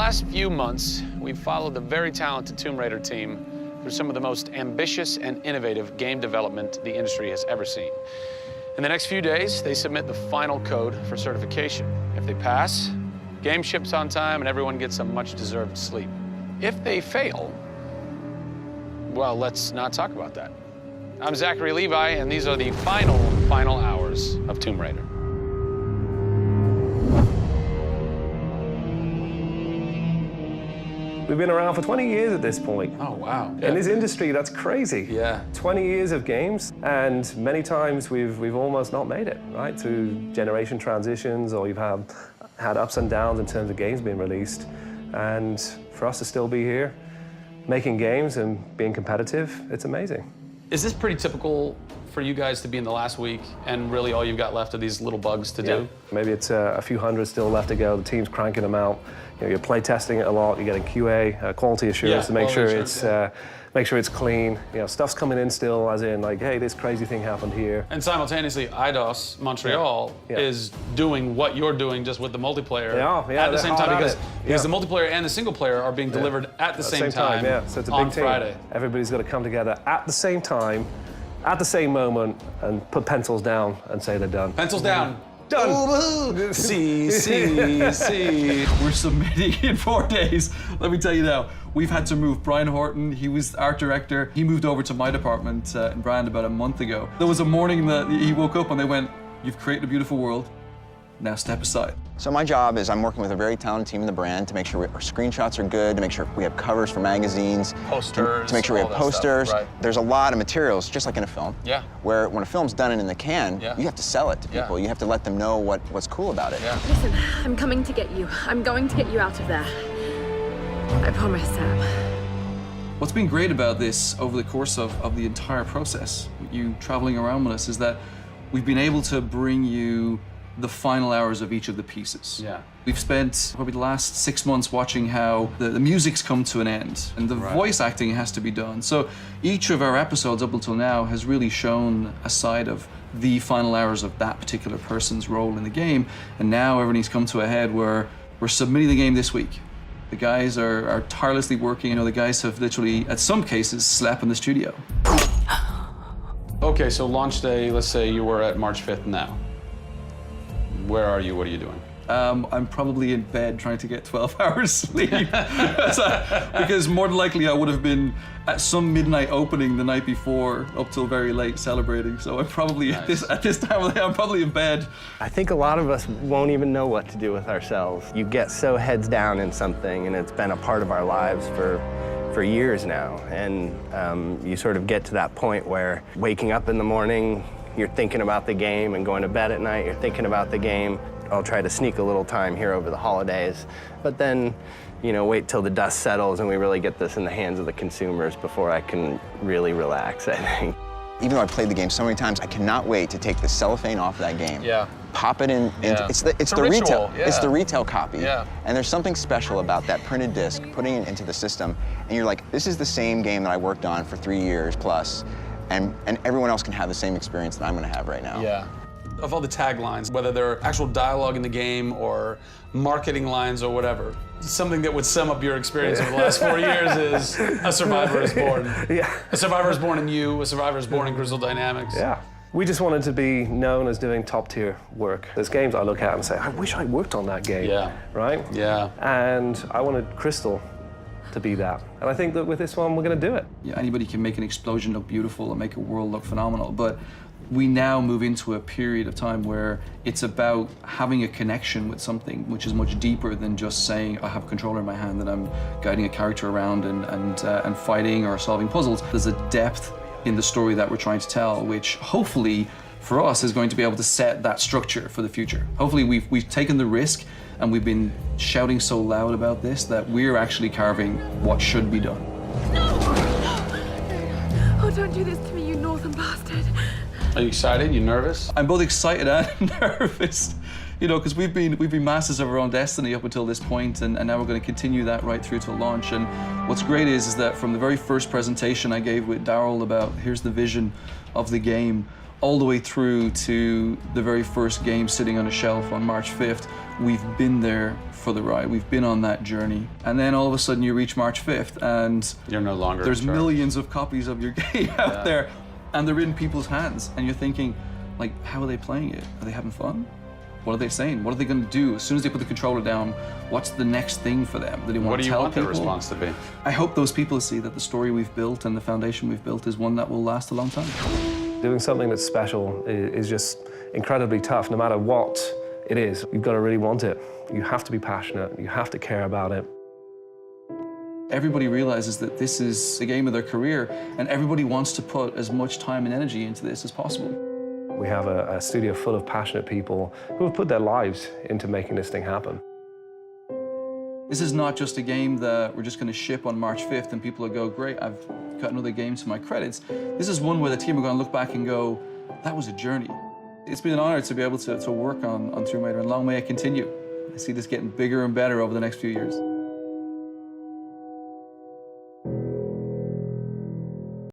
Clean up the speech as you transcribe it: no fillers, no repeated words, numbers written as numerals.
last few months, we've followed the very talented Tomb Raider team through some of the most ambitious and innovative game development the industry has ever seen. In the next few days, they submit the final code for certification. If they pass, game ships on time and everyone gets a much-deserved sleep. If they fail, well, let's not talk about that. I'm Zachary Levi, and these are the final hours of Tomb Raider. We've been around for 20 years at this point. Oh, wow. In this industry, that's crazy. Yeah. 20 years of games, and many times we've almost not made it, right? Through generation transitions, or you've had ups and downs in terms of games being released. And for us to still be here, making games and being competitive, it's amazing. Is this pretty typical for you guys to be in the last week and really all you've got left are these little bugs to do? Maybe it's a few hundred still left to go. The team's cranking them out. You know, you're play testing it a lot. You're getting QA, quality assurance, to make sure it's clean. You know, stuff's coming in still, as in like, hey, this crazy thing happened here. And simultaneously, IDOS Montreal is doing what you're doing, just with the multiplayer at the same time, because the multiplayer and the single player are being delivered at the same time. Yeah, so it's a on big team. Friday. Everybody's got to come together at the same time, at the same moment, and put pencils down and say they're done. Pencils down. Done. See. We're submitting in 4 days. Let me tell you now, we've had to move. Brian Horton, he was art director. He moved over to my department in Brand about a month ago. There was a morning that he woke up and they went, "You've created a beautiful world. Now step aside." So my job is I'm working with a very talented team in the brand to make sure our screenshots are good, to make sure we have covers for magazines. Posters, to make sure we have posters. Right. There's a lot of materials, just like in a film. Yeah. Where when a film's done and in the can, Yeah. you have to sell it to people. You have to let them know what's cool about it. Yeah. Listen, I'm coming to get you. I'm going to get you out of there. I promise, Sam. What's been great about this over the course of the entire process, with you traveling around with us, is that we've been able to bring you the final hours of each of the pieces. Yeah. We've spent probably the last 6 months watching how the music's come to an end and the voice acting has to be done. So each of our episodes up until now has really shown a side of the final hours of that particular person's role in the game. And now everything's come to a head where we're submitting the game this week. The guys are tirelessly working. You know, the guys have literally, at some cases, slept in the studio. Okay, so launch day, let's say you were at March 5th now. Where are you? What are you doing? I'm probably in bed trying to get 12 hours sleep. Because more than likely I would have been at some midnight opening the night before up till very late celebrating. So I'm probably at this time of the day, I'm probably in bed. I think a lot of us won't even know what to do with ourselves. You get so heads down in something, and it's been a part of our lives for years now. And you sort of get to that point where waking up in the morning, you're thinking about the game, and going to bed at night, you're thinking about the game. I'll try to sneak a little time here over the holidays, but then, you know, wait till the dust settles and we really get this in the hands of the consumers before I can really relax, I think. Even though I've played the game so many times, I cannot wait to take the cellophane off that game. Yeah. Pop it in. Yeah. It's the ritual, retail. yeah. It's the retail copy. Yeah. And there's something special about that printed disc, putting it into the system, and you're like, this is the same game that I worked on for 3 years plus, and everyone else can have the same experience that I'm going to have right now. Yeah. Of all the taglines, whether they're actual dialogue in the game or marketing lines or whatever, something that would sum up your experience over the last 4 years is A Survivor is Born. Yeah. A Survivor is born in you, A Survivor is born in Crystal Dynamics. Yeah. We just wanted to be known as doing top-tier work. There's games I look at and say, I wish I worked on that game. Yeah. Right? Yeah. And I wanted Crystal to be that. And I think that with this one, we're going to do it. Yeah, anybody can make an explosion look beautiful and make a world look phenomenal, but we now move into a period of time where it's about having a connection with something which is much deeper than just saying, I have a controller in my hand and I'm guiding a character around and fighting or solving puzzles. There's a depth in the story that we're trying to tell, which hopefully for us is going to be able to set that structure for the future. Hopefully we've taken the risk and we've been shouting so loud about this that we're actually carving what should be done. No! Oh, don't do this to me, you northern bastard. Are you excited? You nervous? I'm both excited and nervous, you know, because we've been masters of our own destiny up until this point, and now we're going to continue that right through to launch. And what's great is that from the very first presentation I gave with Daryl about here's the vision of the game, all the way through to the very first game sitting on a shelf on March 5th, we've been there for the ride. We've been on that journey. And then all of a sudden you reach March 5th and you're no longer there's in charge. millions of copies of your game out there, and they're in people's hands. And you're thinking, like, how are they playing it? Are they having fun? What are they saying? What are they going to do? As soon as they put the controller down, what's the next thing for them? Do they want What to do you tell want people? their response to be? I hope those people see that the story we've built and the foundation we've built is one that will last a long time. Doing something that's special is just incredibly tough, no matter what it is. You've got to really want it. You have to be passionate. You have to care about it. Everybody realizes that this is the game of their career, and everybody wants to put as much time and energy into this as possible. We have a studio full of passionate people who have put their lives into making this thing happen. This is not just a game that we're just going to ship on March 5th and people will go, great, I've got another game to my credits. This is one where the team are going to look back and go, that was a journey. It's been an honor to be able to work on Tomb Raider, and long may it continue. I see this getting bigger and better over the next few years.